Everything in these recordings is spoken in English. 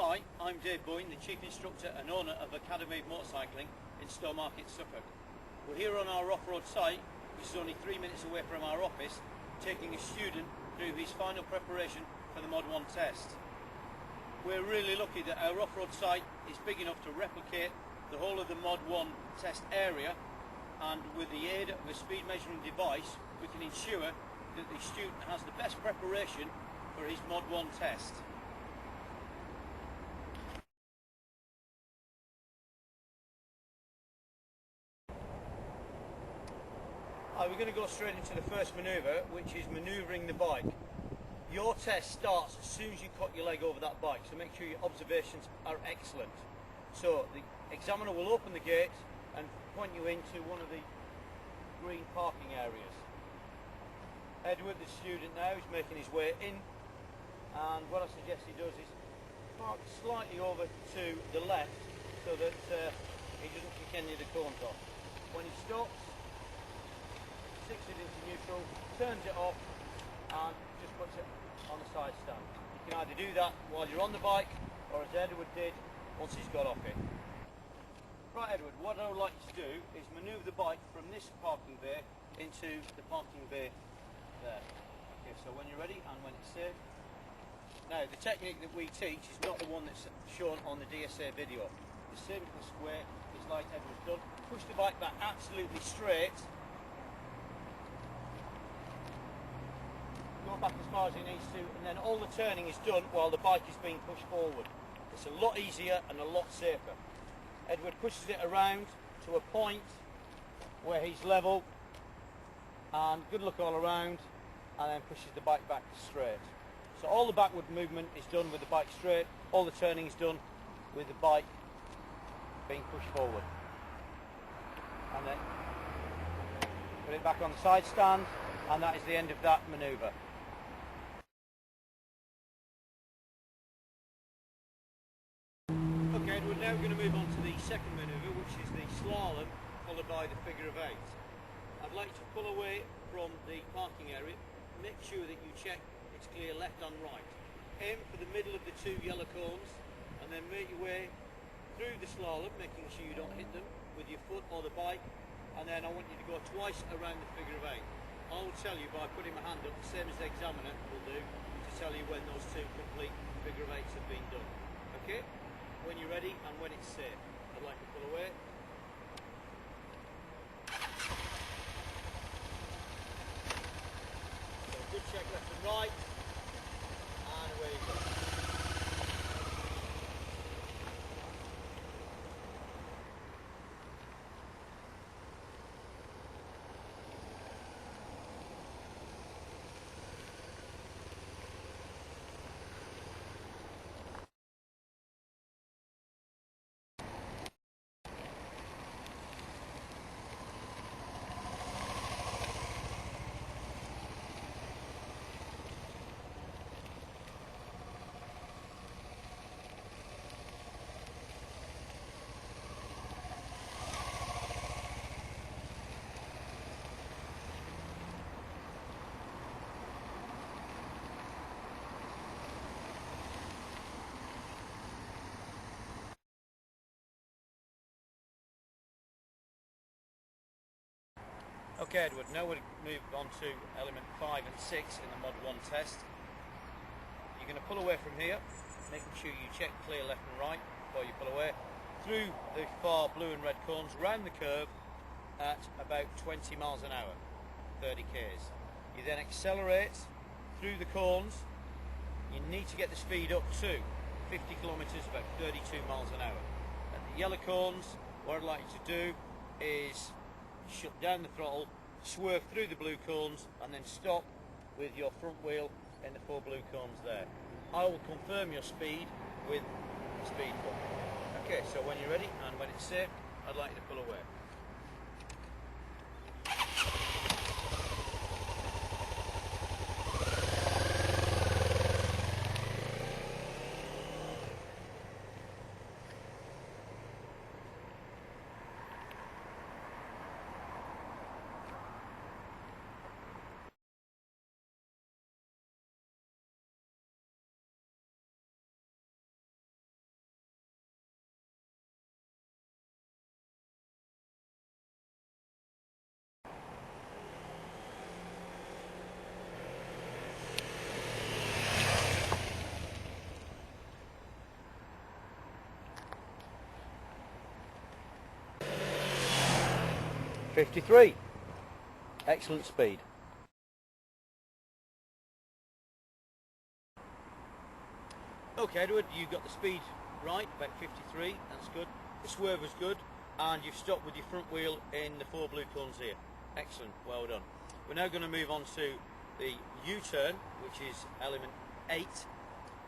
Hi, I'm Dave Boyne, the Chief Instructor and owner of Academy of Motorcycling in Stowmarket, Suffolk. We're here on our off-road site, which is only 3 minutes away from our office, taking a student through his final preparation for the Mod 1 test. We're really lucky that our off-road site is big enough to replicate the whole of the Mod 1 test area, and with the aid of a speed measuring device we can ensure that the student has the best preparation for his Mod 1 test. We're going to go straight into the first manoeuvre, which is manoeuvring the bike. Your test starts as soon as you cut your leg over that bike, so make sure your observations are excellent. So the examiner will open the gate and point you into one of the green parking areas. Edward, the student now, is making his way in, and what I suggest he does is park slightly over to the left so that he doesn't kick any of the cones off. When he stops, sticks it into neutral, turns it off and just puts it on the side stand. You can either do that while you're on the bike or as Edward did once he's got off it. Right Edward, what I would like you to do is manoeuvre the bike from this parking bay into the parking bay there. Okay, so when you're ready and when it's safe. Now the technique that we teach is not the one that's shown on the DSA video. The simplest way is like Edward's done. Push the bike back absolutely straight. Go back as far as he needs to, and then all the turning is done while the bike is being pushed forward. It's a lot easier and a lot safer. Edward pushes it around to a point where he's level, and good luck all around, and then pushes the bike back straight. So all the backward movement is done with the bike straight, all the turning is done with the bike being pushed forward. And then put it back on the side stand, and that is the end of that manoeuvre. Okay, we're now going to move on to the second manoeuvre, which is the slalom followed by the figure of 8. I'd like to pull away from the parking area, make sure that you check it's clear left and right. Aim for the middle of the two yellow cones and then make your way through the slalom, making sure you don't hit them with your foot or the bike, and then I want you to go twice around the figure of 8. I will tell you by putting my hand up, the same as the examiner will do, to tell you when those two complete figure of 8s have been done. Okay? When you're ready and when it's safe. I'd like to pull away. So good check left and right, and away you go. Okay Edward, now we'll move on to element 5 and 6 in the Mod 1 test. You're going to pull away from here, making sure you check clear left and right before you pull away, through the far blue and red cones, round the curve at about 20 miles an hour, 30 k's. You then accelerate through the cones. You need to get the speed up to 50 kilometres, about 32 miles an hour. At the yellow cones, what I'd like you to do is shut down the throttle, swerve through the blue cones, and then stop with your front wheel in the 4 blue cones there. I will confirm your speed with the speed button. Okay, so when you're ready and when it's safe, I'd like you to pull away. 53. Excellent speed. Okay Edward, you got the speed right, about 53, that's good. The swerve was good, and you've stopped with your front wheel in the 4 blue cones here. Excellent, well done. We're now going to move on to the U-turn, which is element 8.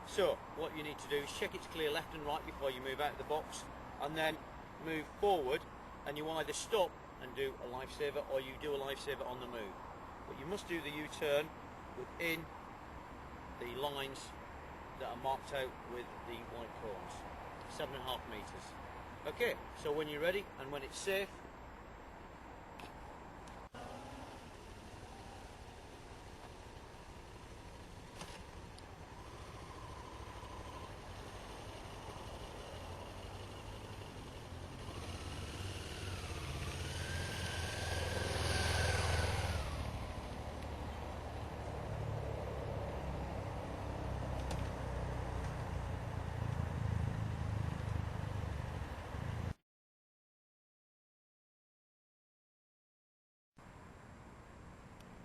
So what you need to do is check it's clear left and right before you move out of the box, and then move forward, and you either stop and do a lifesaver or you do a lifesaver on the move. But you must do the U-turn within the lines that are marked out with the white cones, 7.5 meters. Okay, so when you're ready and when it's safe,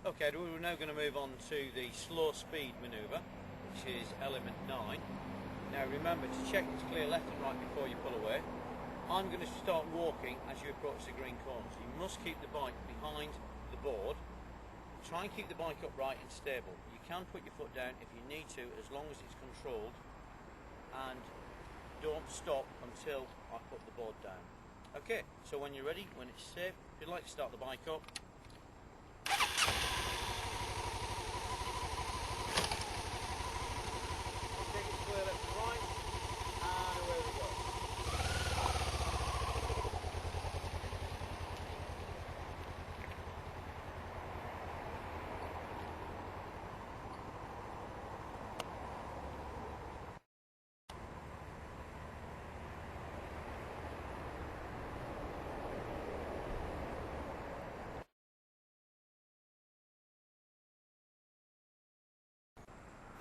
okay, we're now going to move on to the slow speed manoeuvre, which is element 9. Now remember to check it's clear left and right before you pull away. I'm going to start walking as you approach the green cones. You must keep the bike behind the board. Try and keep the bike upright and stable. You can put your foot down if you need to, as long as it's controlled, and don't stop until I put the board down. Okay, so when you're ready, when it's safe, if you'd like to start the bike up,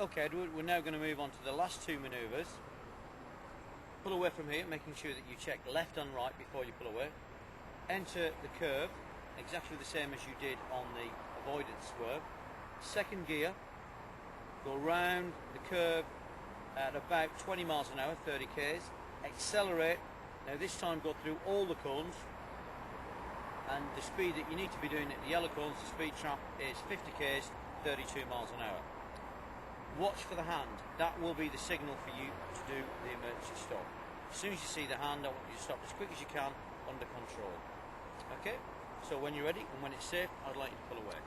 okay, we're now going to move on to the last 2 manoeuvres. Pull away from here, making sure that you check left and right before you pull away. Enter the curve, exactly the same as you did on the avoidance swerve. Second gear, go round the curve at about 20 miles an hour, 30 k's. Accelerate. Now this time go through all the cones, and the speed that you need to be doing at the yellow cones, the speed trap, is 50 k's, 32 miles an hour. Watch for the hand. That will be the signal for you to do the emergency stop. As soon as you see the hand, I want you to stop as quick as you can, under control. Okay? So when you're ready and when it's safe, I'd like you to pull away.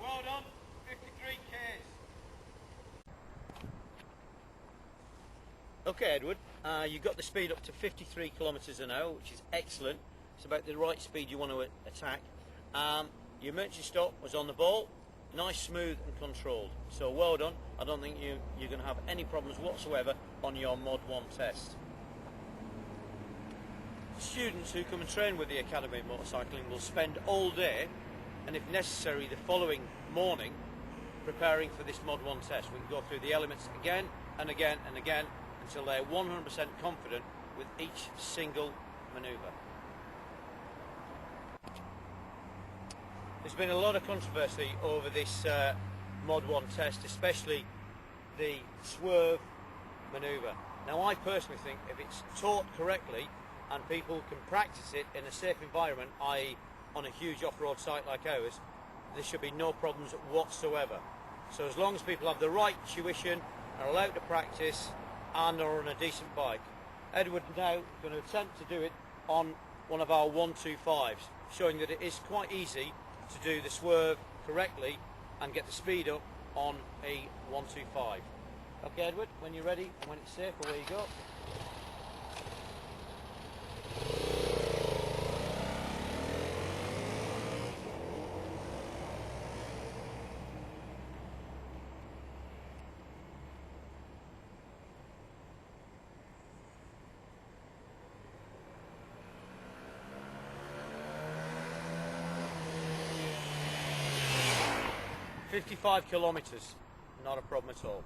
Well done, 53 k's. Okay Edward, you got the speed up to 53 kilometers an hour, which is excellent. It's about the right speed you want to attack. Your emergency stop was on the ball, nice, smooth and controlled. So well done. I don't think you're going to have any problems whatsoever on your Mod 1 test. Students who come and train with the Academy of Motorcycling will spend all day, and if necessary the following morning, preparing for this Mod 1 test. We can go through the elements again and again and again until they're 100% confident with each single manoeuvre. There's been a lot of controversy over this Mod 1 test, especially the swerve manoeuvre. Now I personally think if it's taught correctly and people can practice it in a safe environment, i.e. on a huge off-road site like ours, there should be no problems whatsoever. So as long as people have the right tuition, are allowed to practice and are on a decent bike. Edward now going to attempt to do it on one of our 125s, showing that it is quite easy to do the swerve correctly and get the speed up on a 125. Okay, Edward, when you're ready and when it's safe, away you go. "55 kilometres, not a problem at all."